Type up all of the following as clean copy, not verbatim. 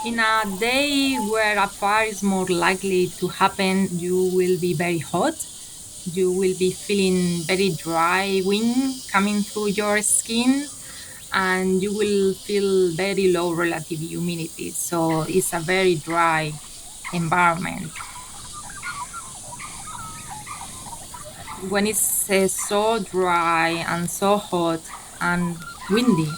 In a day where a fire is more likely to happen, you will be very hot. You will be feeling very dry wind coming through your skin, and you will feel very low relative humidity. So it's a very dry environment. When it's so dry and so hot and windy,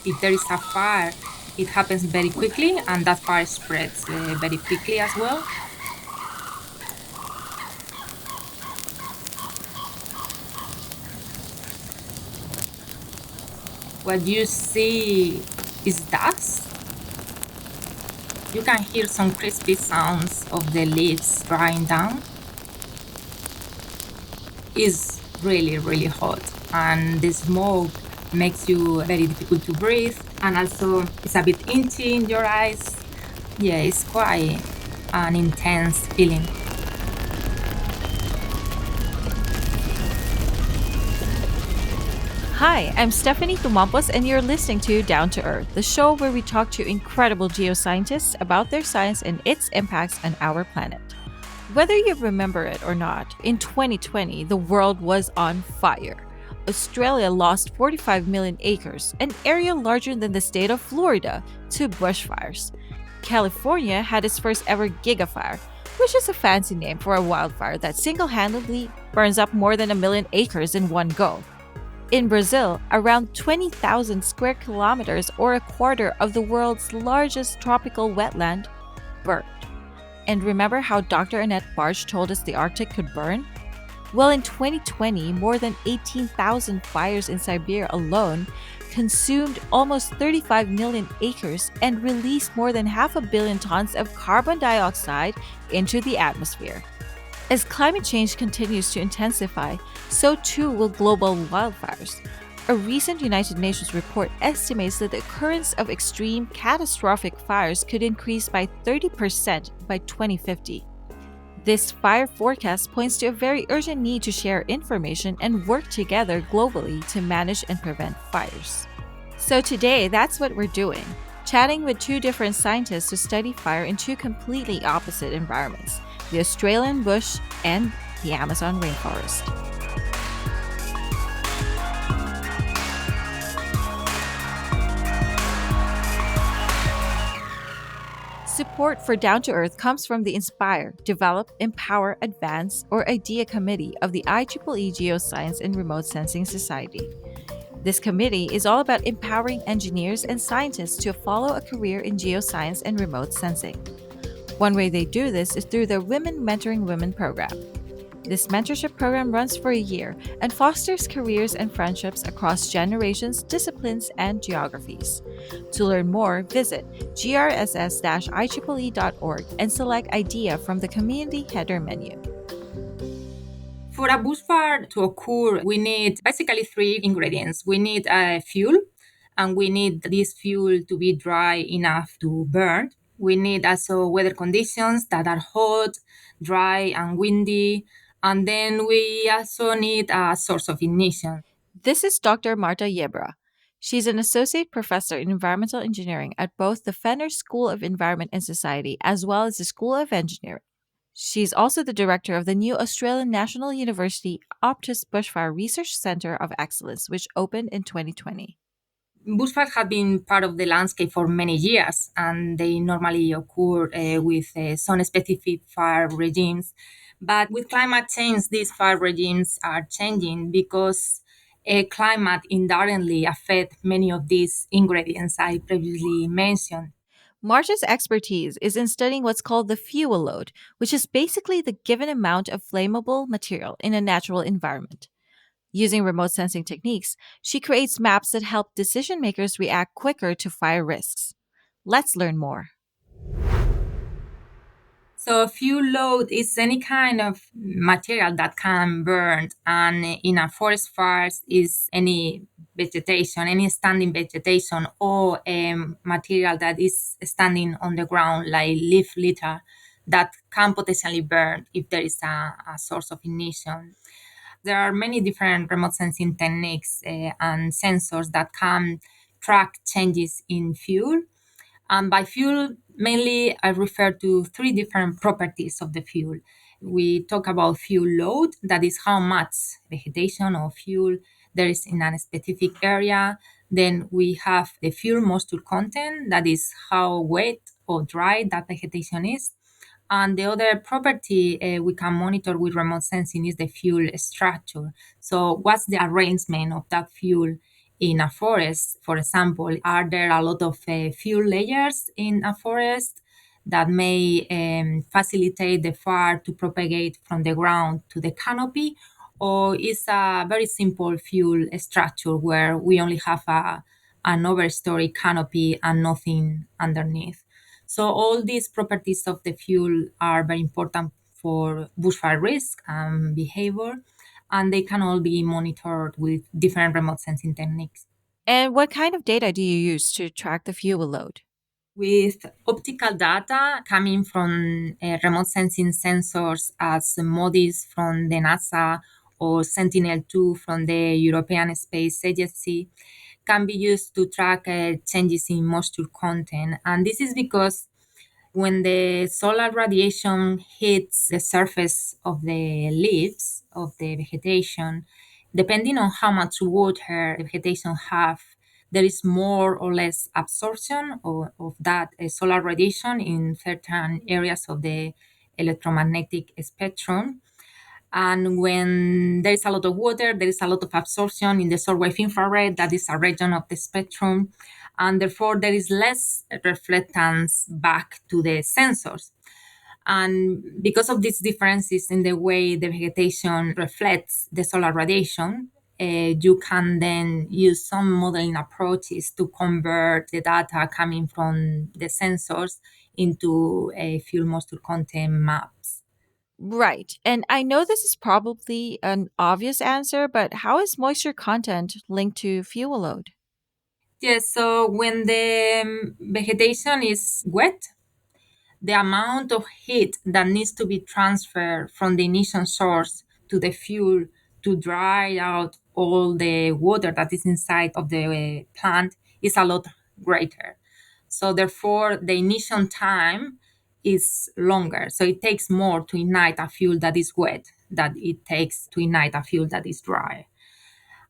if there is a fire, it happens very quickly, and that fire spreads very quickly as well. What you see is dust. You can hear some crispy sounds of the leaves drying down. It's really, really hot, and the smoke makes you very difficult to breathe, and also it's a bit itchy in your eyes. Yeah, it's quite an intense feeling. Hi, I'm Stephanie Tumampos, and you're listening to Down to Earth, the show where we talk to incredible geoscientists about their science and its impacts on our planet. Whether you remember it or not, in 2020, the world was on fire. Australia lost 45 million acres, an area larger than the state of Florida, to bushfires. California had its first ever gigafire, which is a fancy name for a wildfire that single handedly burns up more than a million acres in one go. In Brazil, around 20,000 square kilometers, or a quarter of the world's largest tropical wetland, burned. And remember how Dr. Annette Barge told us the Arctic could burn? Well, in 2020, more than 18,000 fires in Siberia alone consumed almost 35 million acres and released more than half a billion tons of carbon dioxide into the atmosphere. As climate change continues to intensify, so too will global wildfires. A recent United Nations report estimates that the occurrence of extreme catastrophic fires could increase by 30% by 2050. This fire forecast points to a very urgent need to share information and work together globally to manage and prevent fires. So today, that's what we're doing, chatting with two different scientists who study fire in two completely opposite environments: the Australian bush and the Amazon rainforest. Support for Down to Earth comes from the Inspire, Develop, Empower, Advance, or IDEA Committee of the IEEE Geoscience and Remote Sensing Society. This committee is all about empowering engineers and scientists to follow a career in geoscience and remote sensing. One way they do this is through their Women Mentoring Women program. This mentorship program runs for a year and fosters careers and friendships across generations, disciplines, and geographies. To learn more, visit grss-ieee.org and select IDEA from the community header menu. For a bushfire to occur, we need basically three ingredients. We need fuel, and we need this fuel to be dry enough to burn. We need also weather conditions that are hot, dry, and windy. And then we also need a source of ignition. This is Dr. Marta Yebra. She's an associate professor in environmental engineering at both the Fenner School of Environment and Society as well as the School of Engineering. She's also the director of the new Australian National University Optus Bushfire Research Centre of Excellence, which opened in 2020. Bushfires have been part of the landscape for many years, and they normally occur with some specific fire regimes. But with climate change, these fire regimes are changing because climate indirectly affect many of these ingredients I previously mentioned. Marcia's expertise is in studying what's called the fuel load, which is basically the given amount of flammable material in a natural environment. Using remote sensing techniques, she creates maps that help decision makers react quicker to fire risks. Let's learn more. So fuel load is any kind of material that can burn, and in a forest fires is any vegetation, any standing vegetation, or material that is standing on the ground, like leaf litter, that can potentially burn if there is a source of ignition. There are many different remote sensing techniques and sensors that can track changes in fuel, And by fuel, mainly I refer to three different properties of the fuel. We talk about fuel load, that is how much vegetation or fuel there is in a specific area. Then we have the fuel moisture content, that is how wet or dry that vegetation is. And the other property we can monitor with remote sensing is the fuel structure. So, what's the arrangement of that fuel in a forest? For example, are there a lot of fuel layers in a forest that may facilitate the fire to propagate from the ground to the canopy? Or is a very simple fuel structure where we only have an overstory canopy and nothing underneath? So all these properties of the fuel are very important for bushfire risk and behavior, and they can all be monitored with different remote sensing techniques. And what kind of data do you use to track the fuel load? With optical data coming from remote sensing sensors as MODIS from the NASA or Sentinel-2 from the European Space Agency, can be used to track changes in moisture content. And this is because when the solar radiation hits the surface of the leaves of the vegetation, depending on how much water the vegetation have, there is more or less absorption of that solar radiation in certain areas of the electromagnetic spectrum. And when there is a lot of water, there is a lot of absorption in the shortwave infrared, that is a region of the spectrum. And therefore, there is less reflectance back to the sensors. And because of these differences in the way the vegetation reflects the solar radiation, you can then use some modeling approaches to convert the data coming from the sensors into fuel moisture content maps. Right. And I know this is probably an obvious answer, but how is moisture content linked to fuel load? Yes, so when the vegetation is wet, the amount of heat that needs to be transferred from the ignition source to the fuel to dry out all the water that is inside of the plant is a lot greater. So therefore, the ignition time is longer. So it takes more to ignite a fuel that is wet than it takes to ignite a fuel that is dry.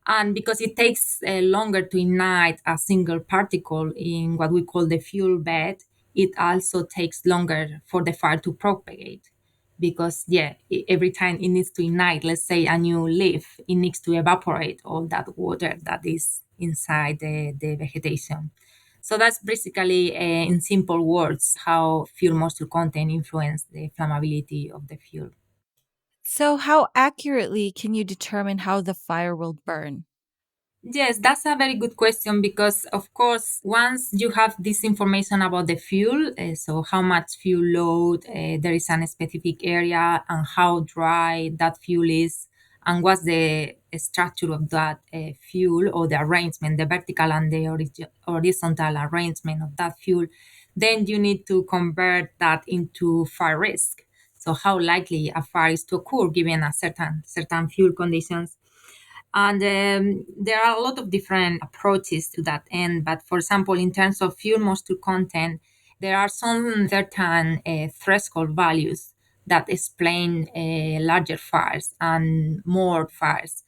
And because it takes longer to ignite a single particle in what we call the fuel bed, it also takes longer for the fire to propagate. Because, yeah, every time it needs to ignite, let's say a new leaf, it needs to evaporate all that water that is inside the vegetation. So that's basically, in simple words, how fuel moisture content influence the flammability of the fuel. So, how accurately can you determine how the fire will burn? Yes, that's a very good question because, of course, once you have this information about the fuel, so how much fuel load there is in a specific area and how dry that fuel is, and what's the structure of that fuel or the arrangement, the vertical and the horizontal arrangement of that fuel, then you need to convert that into fire risk. So, how likely a fire is to occur given a certain fuel conditions, and there are a lot of different approaches to that end. But for example, in terms of fuel moisture content, there are some certain threshold values that explain larger fires and more fires.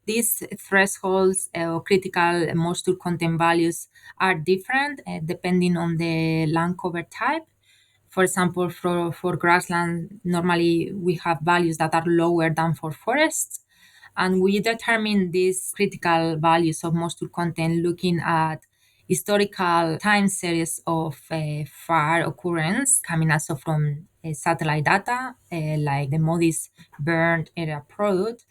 These thresholds or critical moisture content values are different depending on the land cover type. For example, for grassland, normally we have values that are lower than for forests, and we determine these critical values of moisture content looking at historical time series of fire occurrence coming also from satellite data, like the MODIS burned area product,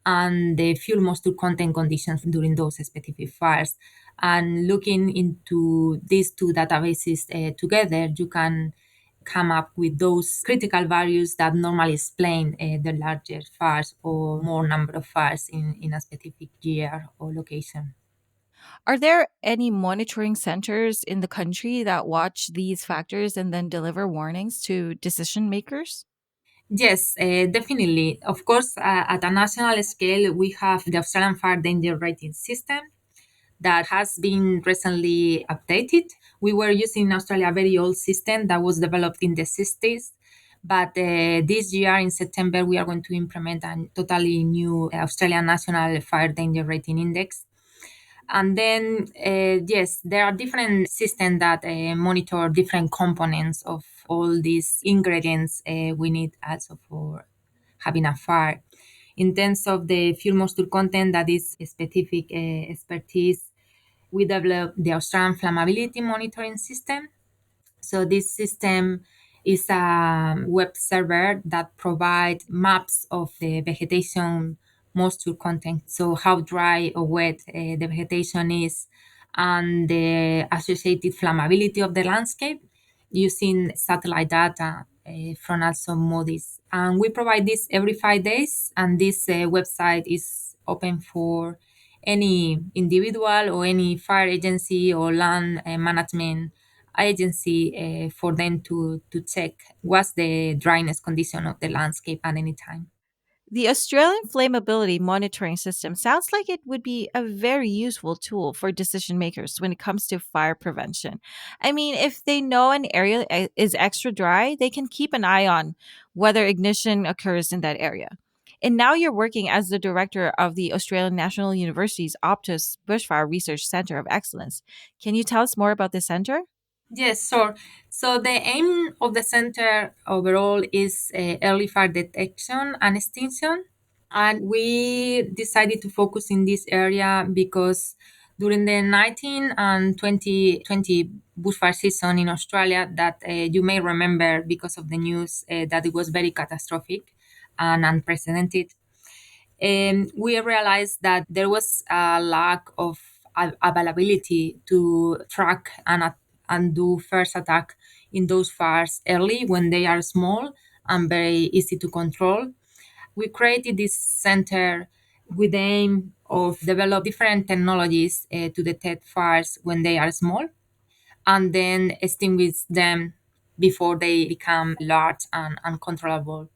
and the fuel moisture content conditions during those specific fires. And looking into these two databases together, you can come up with those critical values that normally explain the larger fires or more number of fires in a specific year or location. Are there any monitoring centers in the country that watch these factors and then deliver warnings to decision makers? Yes, definitely. Of course, at a national scale, we have the Australian Fire Danger Rating System that has been recently updated. We were using in Australia a very old system that was developed in the 60s. But this year in September, we are going to implement a totally new Australian National Fire Danger Rating Index. And then, yes, there are different systems that monitor different components of all these ingredients we need also for having a fire. In terms of the fuel moisture content, that is specific expertise, we developed the Australian Flammability Monitoring System. So this system is a web server that provides maps of the vegetation moisture content. So how dry or wet the vegetation is and the associated flammability of the landscape using satellite data from also Moody's. And we provide this every 5 days, and this website is open for any individual or any fire agency or land management agency for them to check what's the dryness condition of the landscape at any time. The Australian flammability monitoring system sounds like it would be a very useful tool for decision makers when it comes to fire prevention. I mean, if they know an area is extra dry, they can keep an eye on whether ignition occurs in that area. And now you're working as the director of the Australian National University's Optus Bushfire Research Centre of Excellence. Can you tell us more about the center? Yes, sure. So the aim of the center overall is early fire detection and extinction. And we decided to focus in this area because during the 19 and 2020 bushfire season in Australia, that you may remember because of the news that it was very catastrophic and unprecedented, we realized that there was a lack of availability to track and do first attack in those fires early when they are small and very easy to control. We created this center with the aim of develop different technologies to detect fires when they are small and then extinguish them before they become large and uncontrollable.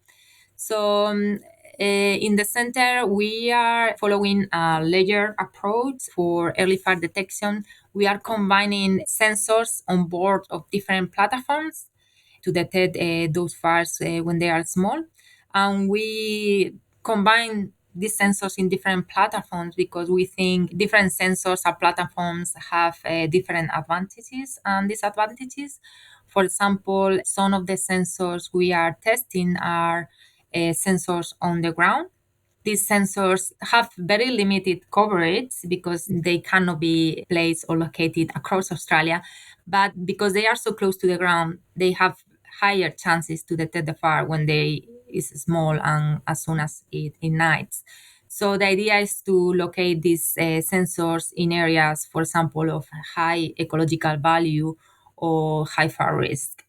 So, in the center, we are following a layered approach for early fire detection. We are combining sensors on board of different platforms to detect those fires when they are small. And we combine these sensors in different platforms because we think different sensors or platforms have different advantages and disadvantages. For example, some of the sensors we are testing are sensors on the ground. These sensors have very limited coverage because they cannot be placed or located across Australia. But because they are so close to the ground, they have higher chances to detect the fire when they is small and as soon as it ignites. So the idea is to locate these sensors in areas, for example, of high ecological value or high fire risk.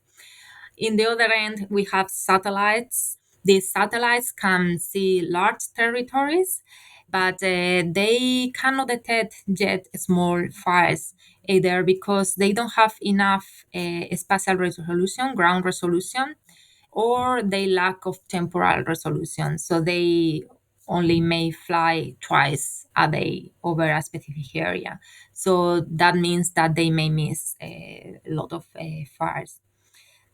In the other end, we have satellites. These satellites can see large territories, but they cannot detect yet small fires either because they don't have enough spatial resolution, ground resolution, or they lack of temporal resolution. So they only may fly twice a day over a specific area. So that means that they may miss a lot of fires.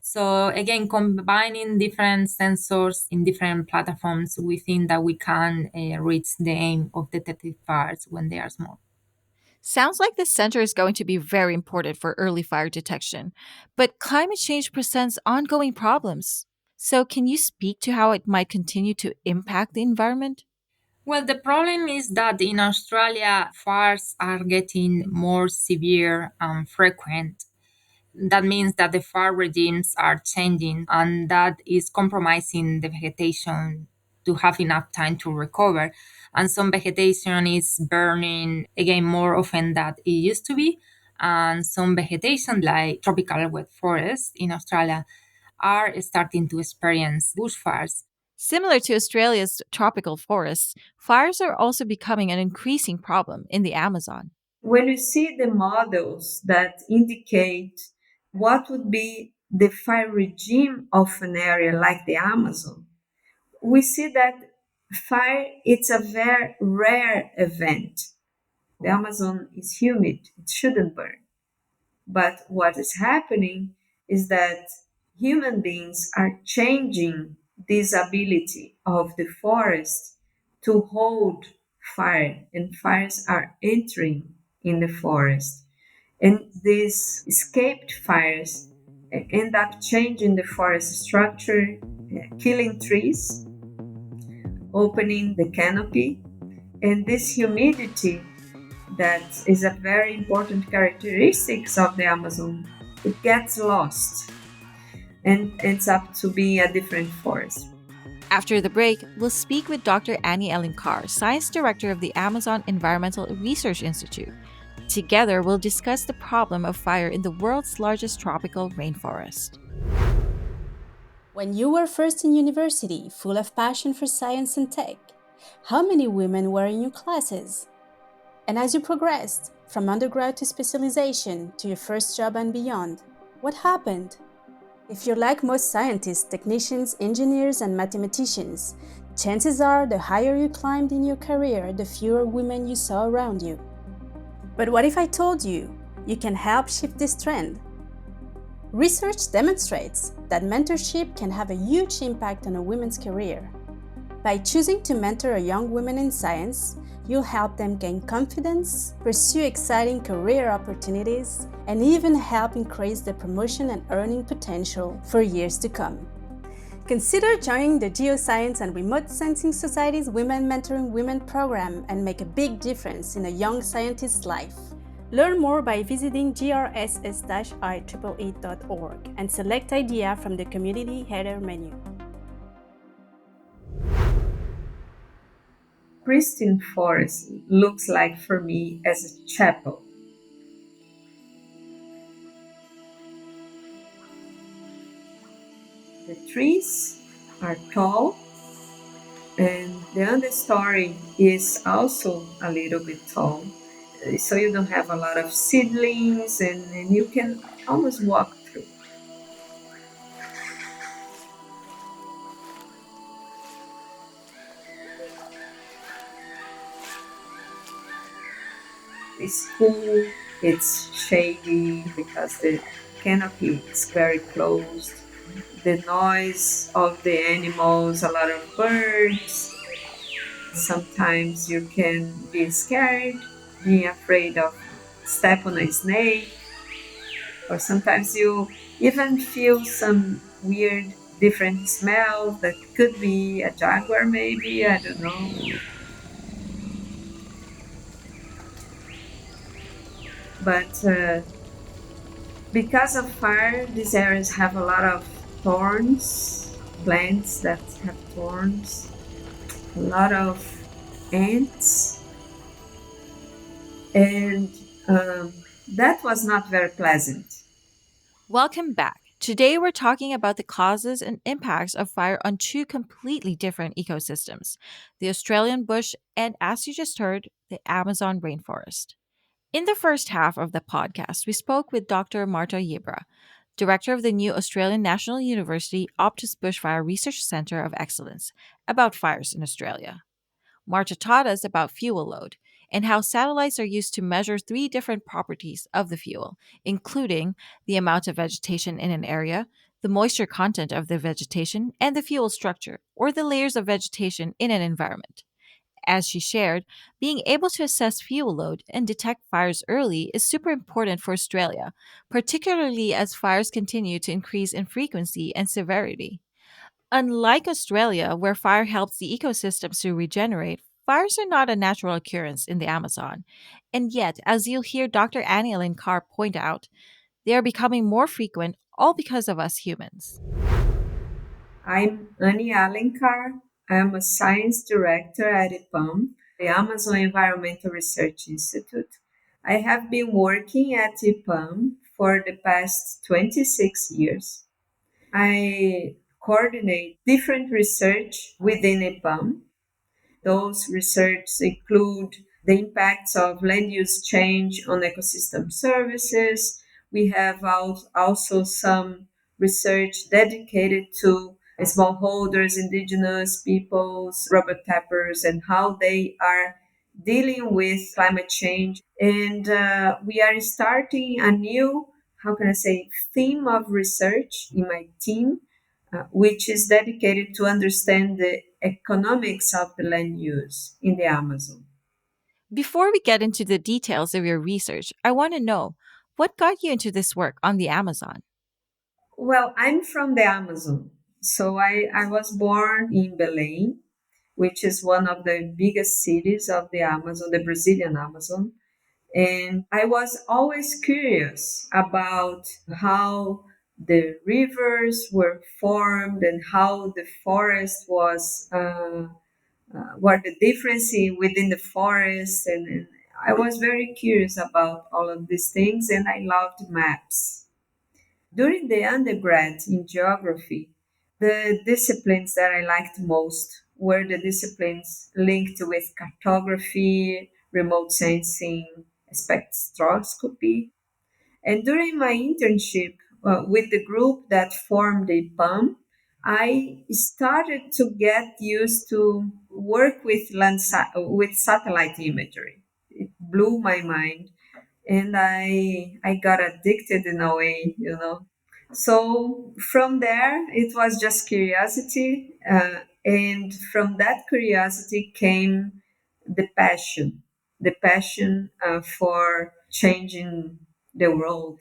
So again, combining different sensors in different platforms, we think that we can reach the aim of detecting fires when they are small. Sounds like this center is going to be very important for early fire detection. But climate change presents ongoing problems. So, can you speak to how it might continue to impact the environment? Well, the problem is that in Australia, fires are getting more severe and frequent. That means that the fire regimes are changing and that is compromising the vegetation to have enough time to recover. And some vegetation is burning again more often than it used to be. And some vegetation, like tropical wet forests in Australia, are starting to experience bushfires. Similar to Australia's tropical forests, fires are also becoming an increasing problem in the Amazon. When we see the models that indicate what would be the fire regime of an area like the Amazon, we see that fire it's a very rare event. The Amazon is humid, it shouldn't burn. But what is happening is that human beings are changing this ability of the forest to hold fire, and fires are entering in the forest. And these escaped fires end up changing the forest structure, killing trees, opening the canopy, and this humidity that is a very important characteristics of the Amazon. It gets lost and ends up to be a different forest. After the break, we'll speak with Dr. Annie Ellen Carr, Science Director of the Amazon Environmental Research Institute. Together, we'll discuss the problem of fire in the world's largest tropical rainforest. When you were first in university, full of passion for science and tech, how many women were in your classes? And as you progressed, from undergrad to specialization to your first job and beyond, what happened? If you're like most scientists, technicians, engineers, and mathematicians, chances are the higher you climbed in your career, the fewer women you saw around you. But what if I told you you can help shift this trend? Research demonstrates that mentorship can have a huge impact on a woman's career. By choosing to mentor a young woman in science, you'll help them gain confidence, pursue exciting career opportunities, and even help increase their promotion and earning potential for years to come. Consider joining the Geoscience and Remote Sensing Society's Women Mentoring Women program and make a big difference in a young scientist's life. Learn more by visiting grss-ieee.org and select IDEA from the community header menu. Pristine forest looks like for me as a chapel. The trees are tall and the understory is also a little bit tall. So you don't have a lot of seedlings and you can almost walk through. It's cool, it's shady because the canopy is very closed. The noise of the animals, a lot of birds. Sometimes you can be scared, being afraid of step on a snake, or sometimes you even feel some weird different smell that could be a jaguar maybe, I don't know. But because of fire, these areas have a lot of thorns, plants that have thorns, a lot of ants, and that was not very pleasant. Welcome back. Today, we're talking about the causes and impacts of fire on two completely different ecosystems, the Australian bush and, as you just heard, the Amazon rainforest. In the first half of the podcast, we spoke with Dr. Marta Yebra, director of the new Australian National University Optus Bushfire Research Centre of Excellence, about fires in Australia. Marta taught us about fuel load and how satellites are used to measure three different properties of the fuel, including the amount of vegetation in an area, the moisture content of the vegetation, and the fuel structure, or the layers of vegetation in an environment. As she shared, being able to assess fuel load and detect fires early is super important for Australia, particularly as fires continue to increase in frequency and severity. Unlike Australia, where fire helps the ecosystems to regenerate, fires are not a natural occurrence in the Amazon. And yet, as you'll hear Dr. Annie Ellen Carr point out, they are becoming more frequent all because of us humans. I'm Annie Alenkar. I'm a science director at IPAM, the Amazon Environmental Research Institute. I have been working at IPAM for the past 26 years. I coordinate different research within IPAM. Those research include the impacts of land use change on ecosystem services. We have also some research dedicated to smallholders, indigenous peoples, rubber tappers, and how they are dealing with climate change. And we are starting a new, how can I say, theme of research in my team, which is dedicated to understand the economics of the land use in the Amazon. Before we get into the details of your research, I want to know what got you into this work on the Amazon? Well, I'm from the Amazon. So I was born in Belém, which is one of the biggest cities of the Amazon, the Brazilian Amazon. And I was always curious about how the rivers were formed and how the forest was, what the difference within the forest. And I was very curious about all of these things, and I loved maps. During the undergrad in geography, the disciplines that I liked most were the disciplines linked with cartography, remote sensing, spectroscopy. And during my internship with the group that formed the PAM, I started to get used to work with with satellite imagery. It blew my mind, and I got addicted in a way, you know. So from there, it was just curiosity, and from that curiosity came the passion for changing the world,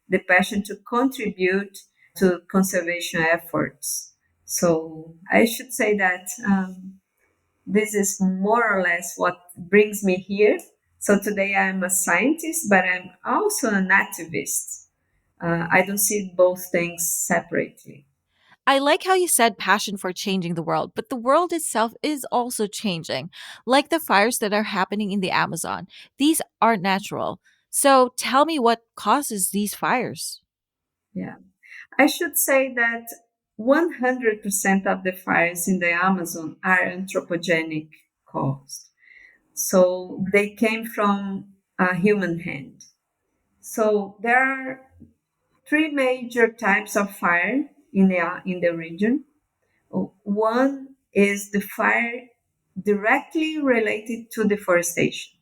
the passion to contribute to conservation efforts. So I should say that. This is more or less what brings me here. So today I'm a scientist, but I'm also an activist. I don't see both things separately. I like how you said passion for changing the world, but the world itself is also changing. Like the fires that are happening in the Amazon, these aren't natural. So tell me what causes these fires. Yeah. I should say that 100% of the fires in the Amazon are anthropogenic caused. So they came from a human hand. So there are three major types of fire in the region. One is the fire directly related to deforestation,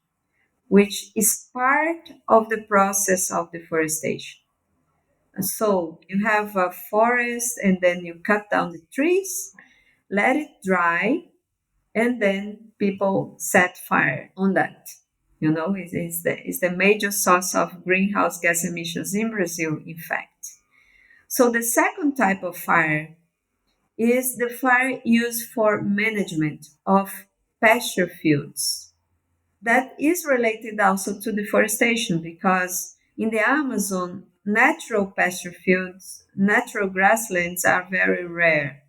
which is part of the process of deforestation. So you have a forest and then you cut down the trees, let it dry, and then people set fire on that. You know, it's the major source of greenhouse gas emissions in Brazil, in fact. So the second type of fire is the fire used for management of pasture fields. That is related also to deforestation because in the Amazon, natural pasture fields, natural grasslands are very rare.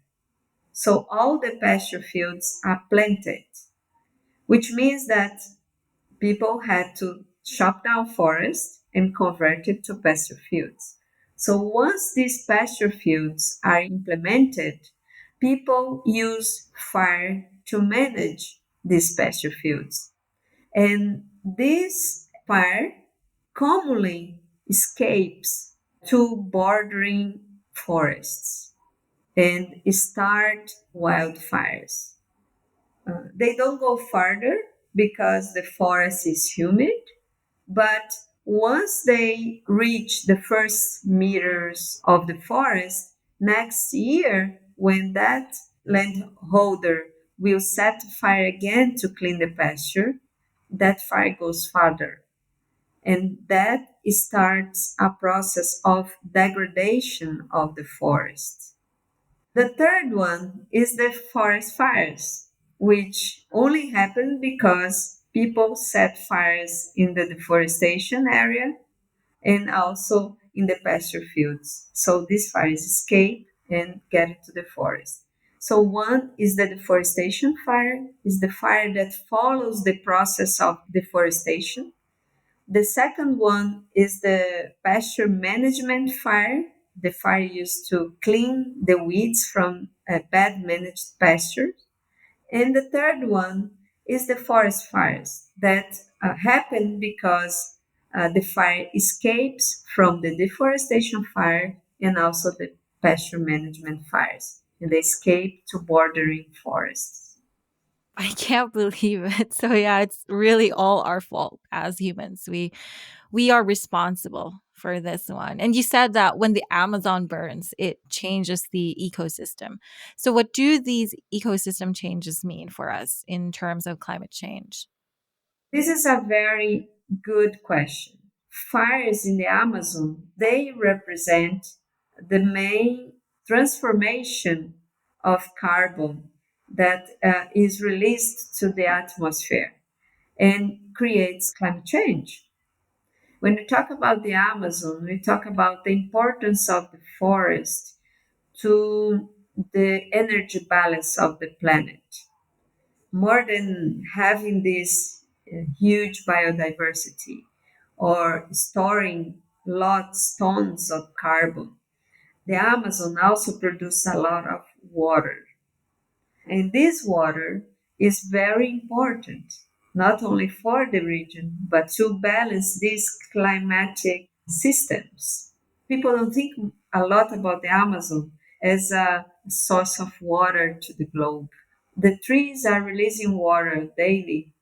So all the pasture fields are planted, which means that people had to chop down forests and convert it to pasture fields. So once these pasture fields are implemented, people use fire to manage these pasture fields. And this fire commonly escapes to bordering forests and start wildfires. They don't go further because the forest is humid, but once they reach the first meters of the forest, next year, when that landholder will set fire again to clean the pasture, that fire goes further. And that starts a process of degradation of the forest. The third one is the forest fires, which only happen because people set fires in the deforestation area and also in the pasture fields. So these fires escape and get into the forest. So one is the deforestation fire, is the fire that follows the process of deforestation. The second one is the pasture management fire, the fire used to clean the weeds from bad managed pastures. And the third one is the forest fires that happen because the fire escapes from the deforestation fire and also the pasture management fires, and they escape to bordering forests. I can't believe it. So yeah, it's really all our fault as humans. We are responsible for this one. And you said that when the Amazon burns, it changes the ecosystem. So what do these ecosystem changes mean for us in terms of climate change? This is a very good question. Fires in the Amazon, they represent the main transformation of carbon that is released to the atmosphere and creates climate change. When we talk about the Amazon, we talk about the importance of the forest to the energy balance of the planet. More than having this huge biodiversity or storing lots, tons of carbon, the Amazon also produces a lot of water. And this water is very important, not only for the region, but to balance these climatic systems. People don't think a lot about the Amazon as a source of water to the globe. The trees are releasing water daily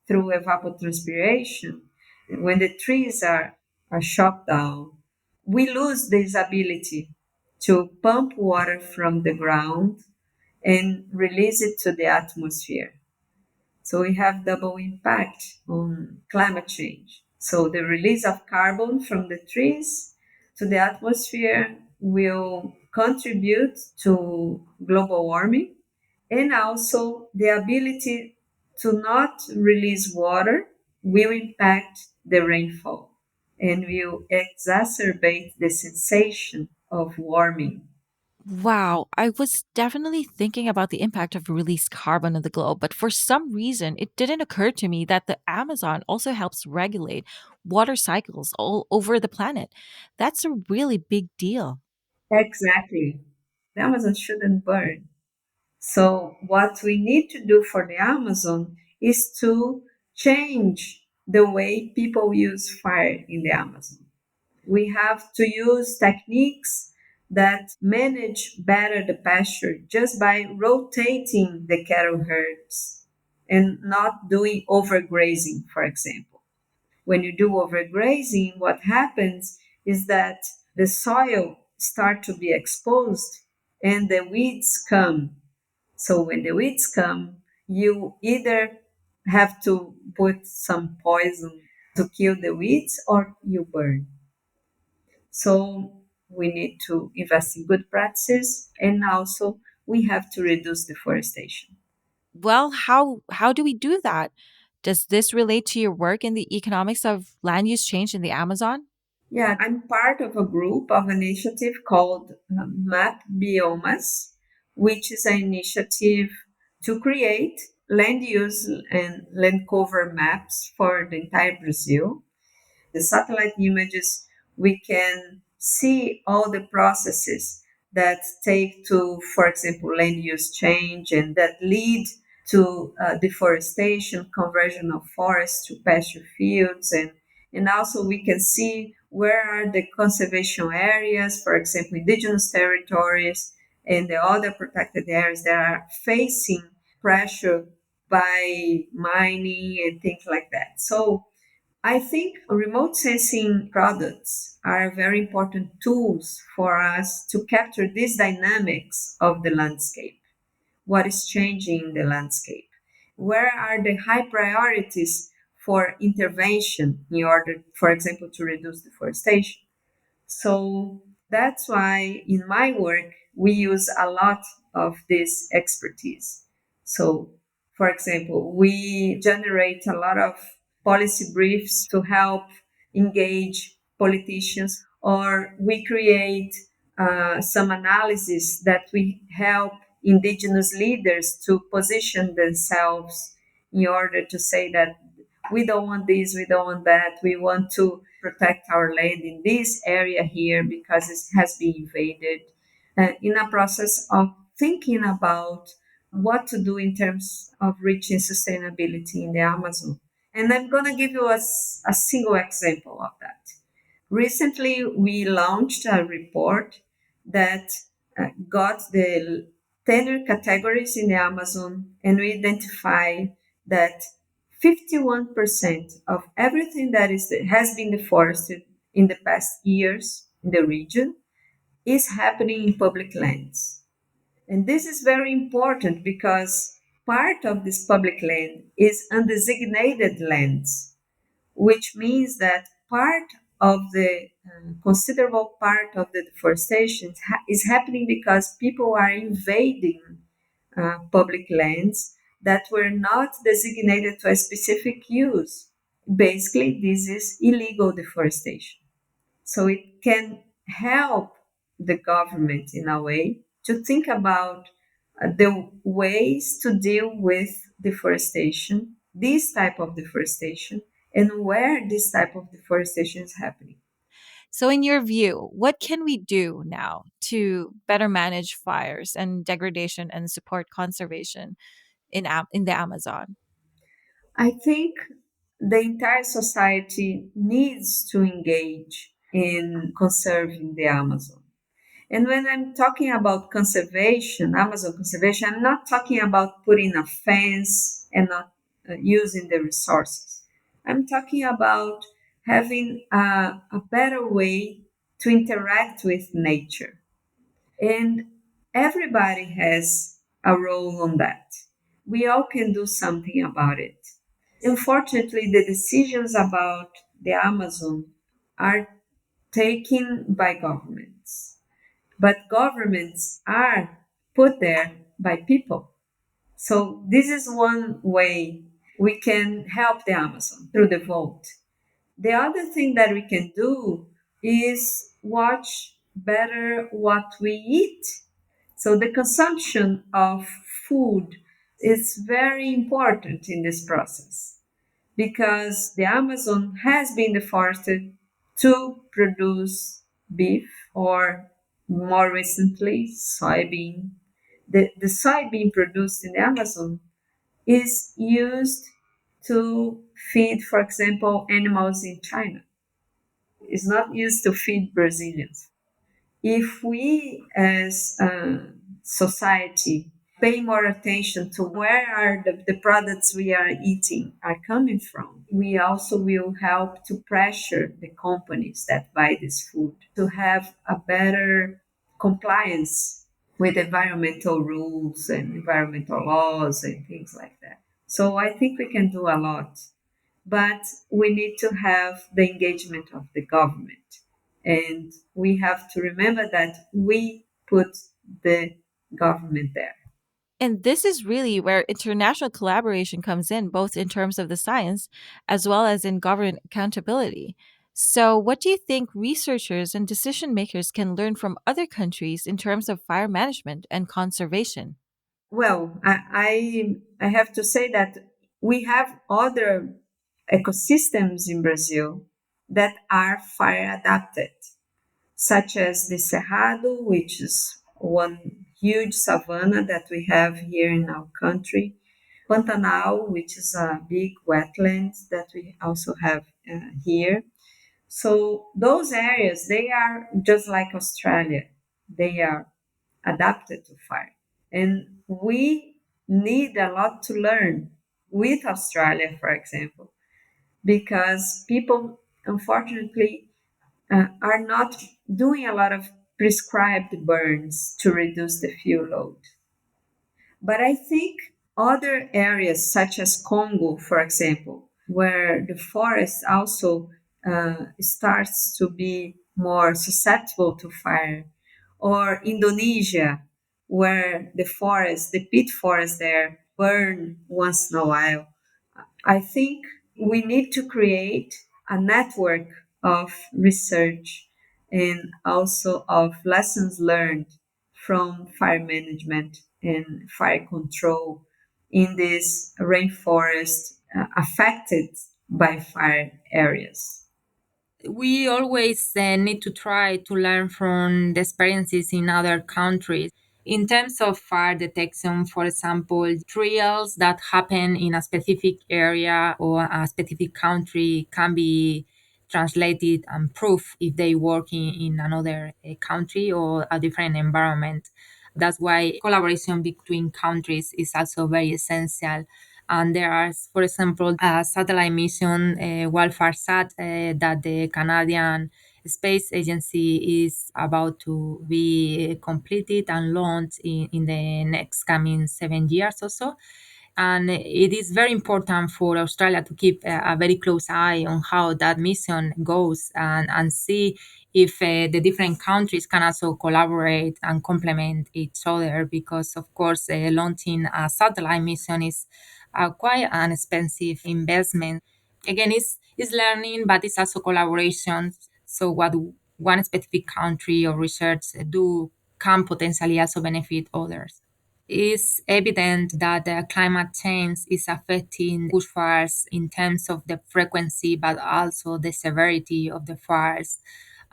through evapotranspiration. When the trees are chopped down, we lose this ability to pump water from the ground and release it to the atmosphere. So we have double impact on climate change. So the release of carbon from the trees to the atmosphere will contribute to global warming, and also the ability to not release water will impact the rainfall and will exacerbate the sensation of warming. Wow, I was definitely thinking about the impact of released carbon on the globe, but for some reason, it didn't occur to me that the Amazon also helps regulate water cycles all over the planet. That's a really big deal. Exactly. The Amazon shouldn't burn. So, what we need to do for the Amazon is to change the way people use fire in the Amazon. We have to use techniques that manage better the pasture just by rotating the cattle herds and not doing overgrazing, for example. When you do overgrazing, what happens is that the soil start to be exposed and the weeds come. So when the weeds come, you either have to put some poison to kill the weeds or you burn. So we need to invest in good practices and also we have to reduce deforestation. Well, how do we do that? Does this relate to your work in the economics of land use change in the Amazon? Yeah, I'm part of a group of initiative called Map Biomas, which is an initiative to create land use and land cover maps for the entire Brazil. The satellite images, we can see all the processes that take to, for example, land use change and that lead to deforestation, conversion of forests to pasture fields, and also we can see where are the conservation areas, for example, indigenous territories and the other protected areas that are facing pressure by mining and things like that. So I think remote sensing products are very important tools for us to capture these dynamics of the landscape. What is changing in the landscape? Where are the high priorities for intervention in order, for example, to reduce deforestation? So that's why in my work, we use a lot of this expertise. So, for example, we generate a lot of policy briefs to help engage politicians, or we create some analysis that we help indigenous leaders to position themselves in order to say that we don't want this, we don't want that, we want to protect our land in this area here because it has been invaded. In a process of thinking about what to do in terms of reaching sustainability in the Amazon. And I'm going to give you a single example of that. Recently, we launched a report that got the tenure categories in the Amazon, and we identify that 51% of everything has been deforested in the past years in the region is happening in public lands. And this is very important because part of this public land is undesignated lands, which means that part of the considerable part of the deforestation is happening because people are invading public lands that were not designated to a specific use. Basically, this is illegal deforestation. So it can help the government in a way to think about the ways to deal with deforestation, this type of deforestation, and where this type of deforestation is happening. So, in your view, what can we do now to better manage fires and degradation and support conservation in the Amazon? I think the entire society needs to engage in conserving the Amazon. And when I'm talking about conservation, Amazon conservation, I'm not talking about putting a fence and not using the resources. I'm talking about having a better way to interact with nature. And everybody has a role on that. We all can do something about it. Unfortunately, the decisions about the Amazon are taken by governments, but governments are put there by people. So this is one way we can help the Amazon through the vote. The other thing that we can do is watch better what we eat. So the consumption of food is very important in this process because the Amazon has been deforested to produce beef or more recently soybean. The soybean produced in the Amazon is used to feed, for example, animals in China. It's not used to feed Brazilians. If we as a society pay more attention to where are the products we are eating are coming from, we also will help to pressure the companies that buy this food to have a better compliance with environmental rules and environmental laws and things like that. So I think we can do a lot, but we need to have the engagement of the government. And we have to remember that we put the government there. And this is really where international collaboration comes in, both in terms of the science as well as in government accountability. So, what do you think researchers and decision makers can learn from other countries in terms of fire management and conservation? Well, I have to say that we have other ecosystems in Brazil that are fire adapted, such as the Cerrado, which is one huge savanna that we have here in our country, Pantanal, which is a big wetland that we also have here. So those areas, they are just like Australia. They are adapted to fire. And we need a lot to learn with Australia, for example, because people, unfortunately, are not doing a lot of prescribed burns to reduce the fuel load. But I think other areas, such as Congo, for example, where the forest also starts to be more susceptible to fire, or Indonesia, where the peat forest there burn once in a while. I think we need to create a network of research and also of lessons learned from fire management and fire control in these rainforest affected by fire areas. We always need to try to learn from the experiences in other countries. In terms of fire detection, for example, drills that happen in a specific area or a specific country can be translated and proof if they work in another country or a different environment. That's why collaboration between countries is also very essential. And there are, for example, a satellite mission, WildFireSat, that the Canadian Space Agency is about to be completed and launched in the next coming 7 years or so. And it is very important for Australia to keep a very close eye on how that mission goes, and see if the different countries can also collaborate and complement each other, because of course launching a satellite mission is quite an expensive investment. Again, it's learning, but it's also collaboration. So what one specific country or research do can potentially also benefit others. It's evident that climate change is affecting bushfires in terms of the frequency, but also the severity of the fires.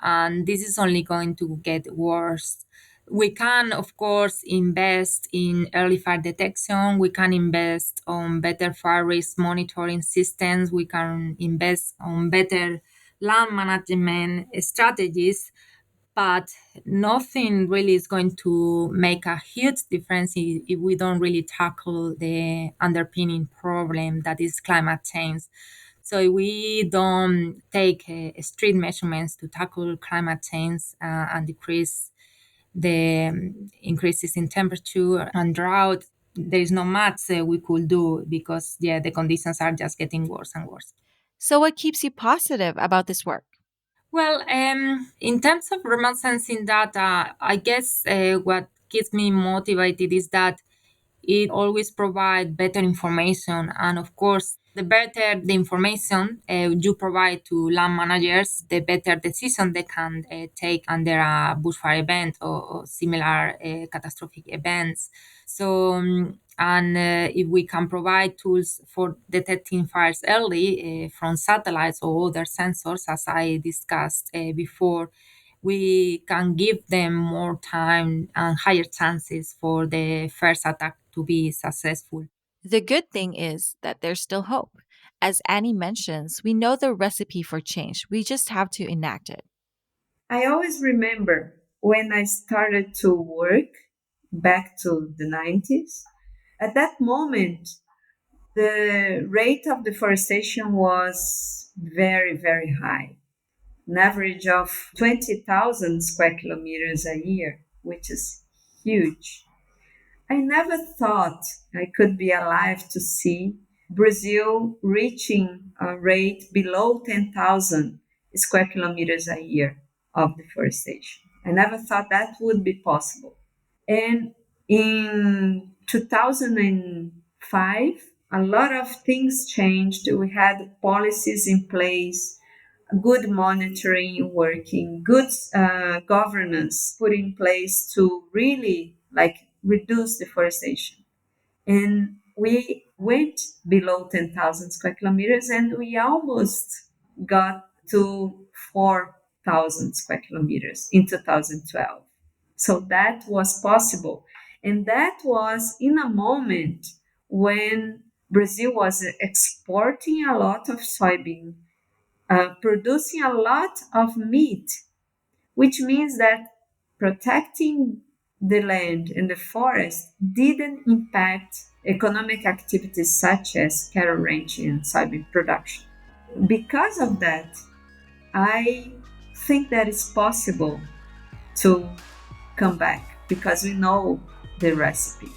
And this is only going to get worse. We can, of course, invest in early fire detection. We can invest on better fire risk monitoring systems. We can invest on better land management strategies, but nothing really is going to make a huge difference if we don't really tackle the underpinning problem that is climate change. So if we don't take strict measurements to tackle climate change and decrease the increases in temperature and drought, there is not much we could do, because yeah, the conditions are just getting worse and worse. So, what keeps you positive about this work? Well, in terms of remote sensing data, I guess what keeps me motivated is that it always provides better information. And of course, the better the information you provide to land managers, the better decision they can take under a bushfire event or similar catastrophic events. So, and if we can provide tools for detecting fires early from satellites or other sensors, as I discussed before, we can give them more time and higher chances for the first attack to be successful. The good thing is that there's still hope. As Annie mentions, we know the recipe for change, we just have to enact it. I always remember when I started to work back to the 90s. At that moment, the rate of deforestation was very, very high, an average of 20,000 square kilometers a year, which is huge. I never thought I could be alive to see Brazil reaching a rate below 10,000 square kilometers a year of deforestation. I never thought that would be possible. And in 2005, a lot of things changed. We had policies in place, good monitoring working, good governance put in place to really like reduce deforestation. And we went below 10,000 square kilometers, and we almost got to 4,000 square kilometers in 2012. So that was possible. And that was in a moment when Brazil was exporting a lot of soybean, producing a lot of meat, which means that protecting the land and the forest didn't impact economic activities such as cattle ranching and soybean production. Because of that, I think that it's possible to come back because we know the recipe.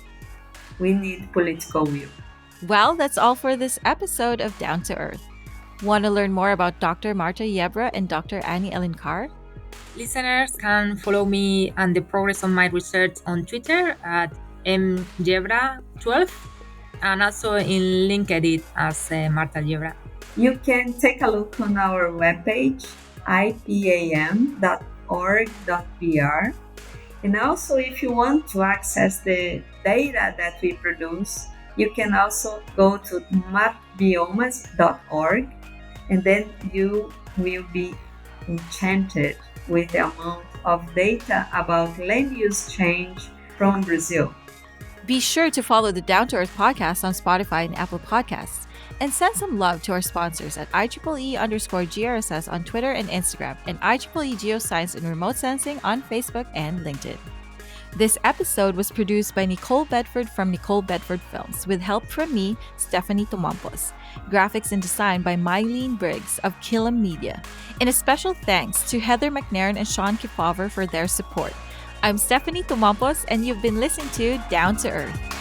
We need political will. Well, that's all for this episode of Down to Earth. Want to learn more about Dr. Marta Yebra and Dr. Annie Elinkar? Listeners can follow me and the progress of my research on Twitter at mjebra12, and also in LinkedIn as Marta Yebra. You can take a look on our webpage, ipam.org.br. And also, if you want to access the data that we produce, you can also go to mapbiomas.org, and then you will be enchanted with the amount of data about land use change from Brazil. Be sure to follow the Down to Earth podcast on Spotify and Apple Podcasts. And send some love to our sponsors at IEEE_GRSS on Twitter and Instagram, and IEEE Geoscience and Remote Sensing on Facebook and LinkedIn. This episode was produced by Nicole Bedford from Nicole Bedford Films, with help from me, Stephanie Tomampos. Graphics and design by Mylene Briggs of Killam Media. And a special thanks to Heather McNairn and Sean Kefauver for their support. I'm Stephanie Tomampos, and you've been listening to Down to Earth.